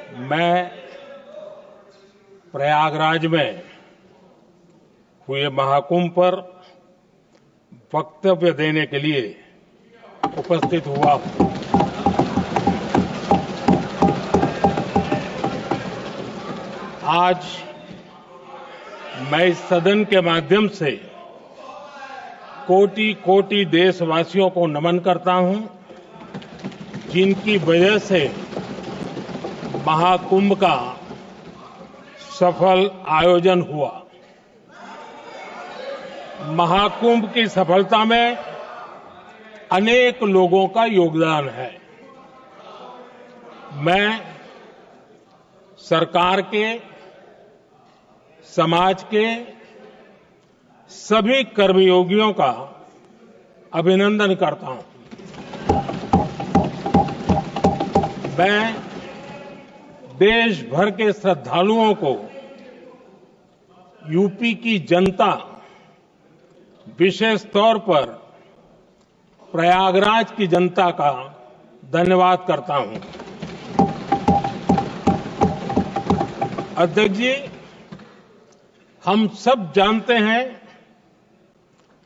मैं प्रयागराज में हुए महाकुंभ पर वक्तव्य देने के लिए उपस्थित हुआ हूं। आज मैं इस सदन के माध्यम से कोटि कोटि देशवासियों को नमन करता हूं, जिनकी वजह से महाकुंभ का सफल आयोजन हुआ। महाकुंभ की सफलता में अनेक लोगों का योगदान है। मैं सरकार के, समाज के सभी कर्मयोगियों का अभिनंदन करता हूं। मैं देश भर के श्रद्धालुओं को, यूपी की जनता, विशेष तौर पर प्रयागराज की जनता का धन्यवाद करता हूं। अध्यक्ष जी, हम सब जानते हैं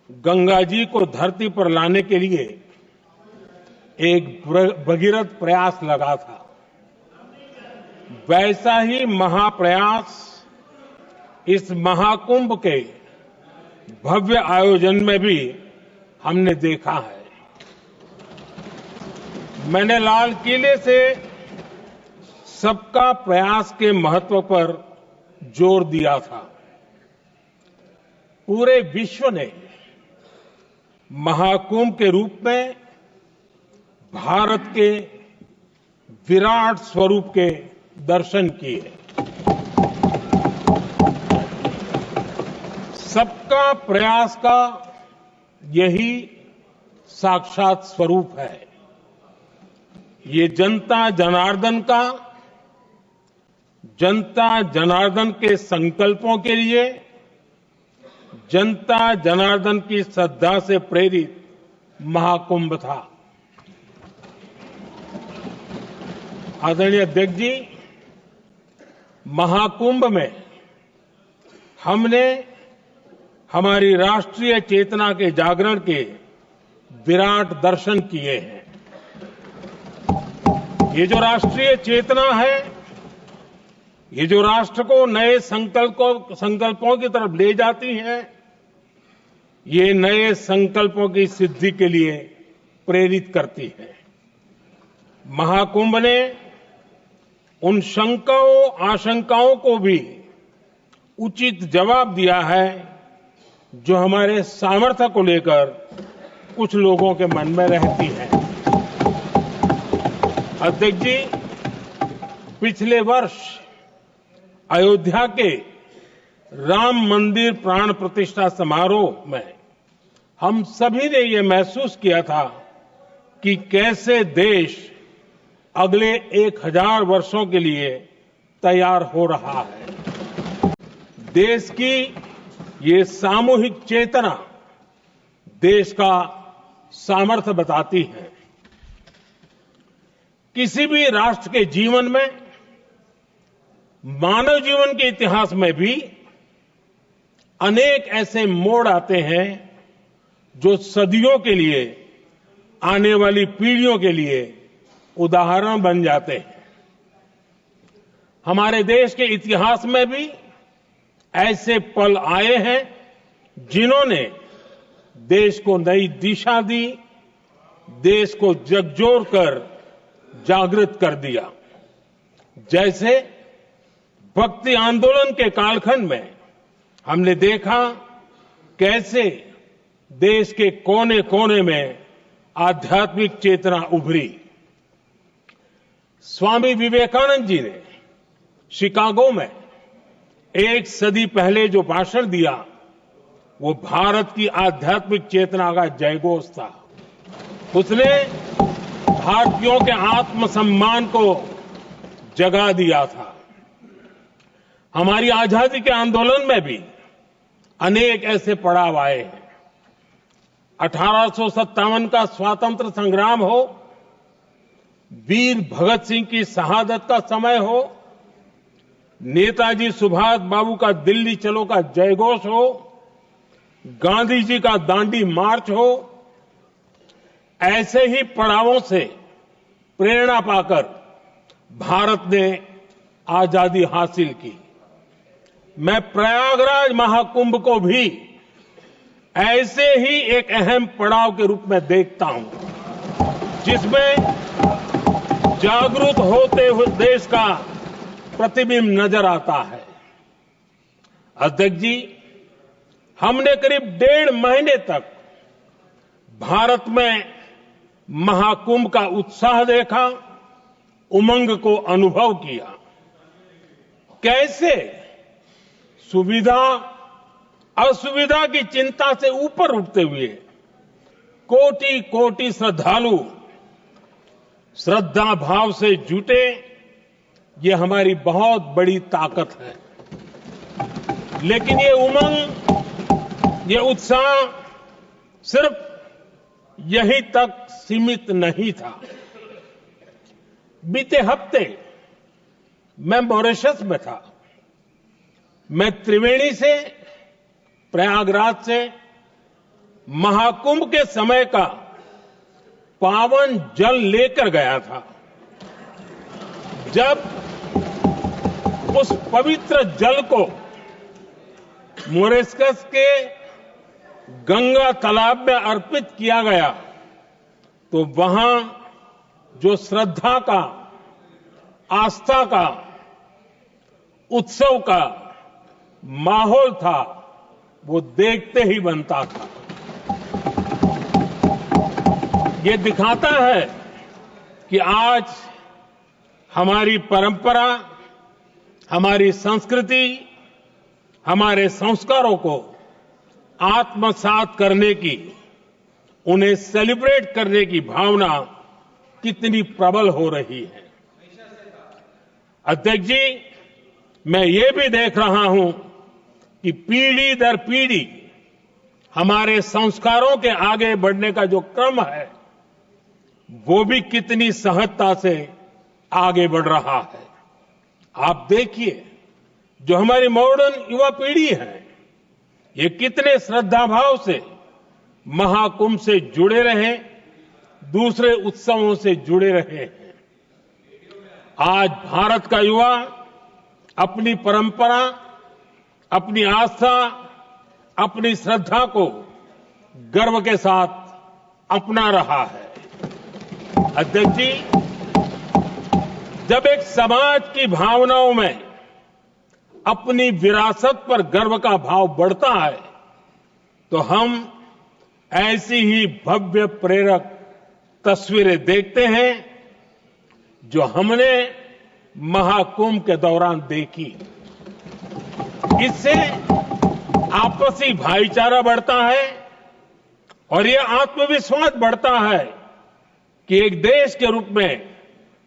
गंगा जी को धरती पर लाने के लिए एक भगीरथ प्रयास लगा था। वैसा ही महाप्रयास इस महाकुंभ के भव्य आयोजन में भी हमने देखा है। मैंने लाल किले से सबका प्रयास के महत्व पर जोर दिया था। पूरे विश्व ने महाकुंभ के रूप में भारत के विराट स्वरूप के दर्शन किए। सबका प्रयास का यही साक्षात स्वरूप है। ये जनता जनार्दन के संकल्पों के लिए, जनता जनार्दन की श्रद्धा से प्रेरित महाकुंभ था। आदरणीय अध्यक्ष जी, महाकुंभ में हमने हमारी राष्ट्रीय चेतना के जागरण के विराट दर्शन किए हैं। ये जो राष्ट्रीय चेतना है, ये जो राष्ट्र को नए संकल्पों की तरफ ले जाती है, ये नए संकल्पों की सिद्धि के लिए प्रेरित करती है। महाकुंभ ने उन शंकाओं, आशंकाओं को भी उचित जवाब दिया है जो हमारे सामर्थ्य को लेकर कुछ लोगों के मन में रहती है। अध्यक्ष जी, पिछले वर्ष अयोध्या के राम मंदिर प्राण प्रतिष्ठा समारोह में हम सभी ने ये महसूस किया था कि कैसे देश अगले 1000 वर्षों के लिए तैयार हो रहा है। देश की ये सामूहिक चेतना देश का सामर्थ्य बताती है। किसी भी राष्ट्र के जीवन में, मानव जीवन के इतिहास में भी अनेक ऐसे मोड़ आते हैं जो सदियों के लिए, आने वाली पीढ़ियों के लिए उदाहरण बन जाते हैं। हमारे देश के इतिहास में भी ऐसे पल आए हैं जिन्होंने देश को नई दिशा दी, देश को झकझोर कर जागृत कर दिया। जैसे भक्ति आंदोलन के कालखंड में हमने देखा कैसे देश के कोने कोने में आध्यात्मिक चेतना उभरी। स्वामी विवेकानंद जी ने शिकागो में 1 सदी पहले जो भाषण दिया, वो भारत की आध्यात्मिक चेतना का जयघोष था। उसने भारतीयों के आत्मसम्मान को जगा दिया था। हमारी आजादी के आंदोलन में भी अनेक ऐसे पड़ाव आए हैं। 1857 का स्वातंत्र संग्राम हो, वीर भगत सिंह की शहादत का समय हो, नेताजी सुभाष बाबू का दिल्ली चलो का जयघोष हो, गांधी जी का दांडी मार्च हो, ऐसे ही पड़ावों से प्रेरणा पाकर भारत ने आजादी हासिल की। मैं प्रयागराज महाकुंभ को भी ऐसे ही एक अहम पड़ाव के रूप में देखता हूं, जिसमें जागरूक होते हुए देश का प्रतिबिंब नजर आता है। अध्यक्ष जी, हमने करीब 1.5 महीने तक भारत में महाकुंभ का उत्साह देखा, उमंग को अनुभव किया। कैसे सुविधा असुविधा की चिंता से ऊपर उठते हुए कोटि कोटि श्रद्धालु श्रद्धा भाव से जुटे, ये हमारी बहुत बड़ी ताकत है। लेकिन ये उमंग, ये उत्साह सिर्फ यहीं तक सीमित नहीं था। बीते हफ्ते मैं मॉरिशस में था। मैं त्रिवेणी से, प्रयागराज से महाकुंभ के समय का पावन जल लेकर गया था। जब उस पवित्र जल को मॉरिशस के गंगा तालाब में अर्पित किया गया, तो वहां जो श्रद्धा का, आस्था का, उत्सव का माहौल था, वो देखते ही बनता था। ये दिखाता है कि आज हमारी परंपरा, हमारी संस्कृति, हमारे संस्कारों को आत्मसात करने की, उन्हें सेलिब्रेट करने की भावना कितनी प्रबल हो रही है। अध्यक्ष जी, मैं ये भी देख रहा हूं कि पीढ़ी दर पीढ़ी हमारे संस्कारों के आगे बढ़ने का जो क्रम है, वो भी कितनी सहजता से आगे बढ़ रहा है। आप देखिए, जो हमारी मॉडर्न युवा पीढ़ी है, ये कितने श्रद्धा भाव से महाकुंभ से जुड़े रहे, दूसरे उत्सवों से जुड़े रहे हैं। आज भारत का युवा अपनी परंपरा, अपनी आस्था, अपनी श्रद्धा को गर्व के साथ अपना रहा है। अध्यक्ष जी, जब एक समाज की भावनाओं में अपनी विरासत पर गर्व का भाव बढ़ता है, तो हम ऐसी ही भव्य प्रेरक तस्वीरें देखते हैं जो हमने महाकुंभ के दौरान देखी। इससे आपसी भाईचारा बढ़ता है और यह आत्मविश्वास बढ़ता है कि एक देश के रूप में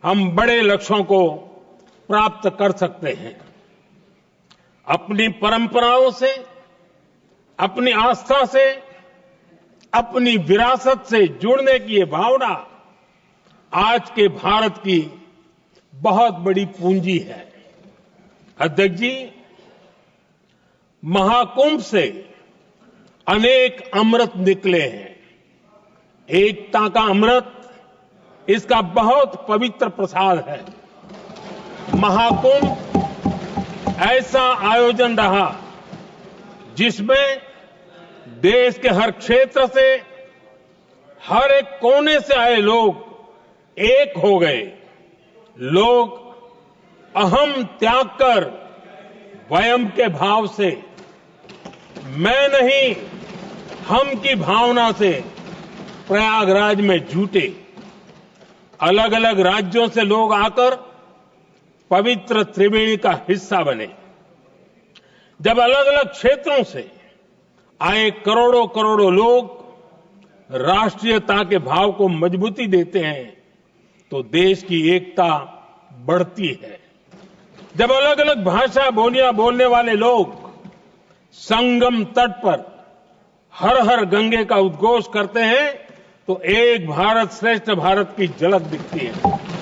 हम बड़े लक्ष्यों को प्राप्त कर सकते हैं। अपनी परंपराओं से, अपनी आस्था से, अपनी विरासत से जुड़ने की ये भावना आज के भारत की बहुत बड़ी पूंजी है। अध्यक्ष जी, महाकुंभ से अनेक अमृत निकले हैं। एकता का अमृत इसका बहुत पवित्र प्रसाद है। महाकुंभ ऐसा आयोजन रहा जिसमें देश के हर क्षेत्र से, हर एक कोने से आए लोग एक हो गए। लोग अहम त्याग कर वयम के भाव से, मैं नहीं हम की भावना से प्रयागराज में जुटे। अलग अलग राज्यों से लोग आकर पवित्र त्रिवेणी का हिस्सा बने। जब अलग अलग क्षेत्रों से आए करोड़ों करोड़ों लोग राष्ट्रीयता के भाव को मजबूती देते हैं, तो देश की एकता बढ़ती है। जब अलग अलग भाषा बोलियां बोलने वाले लोग संगम तट पर हर हर गंगे का उद्घोष करते हैं, तो एक भारत श्रेष्ठ भारत की झलक दिखती है।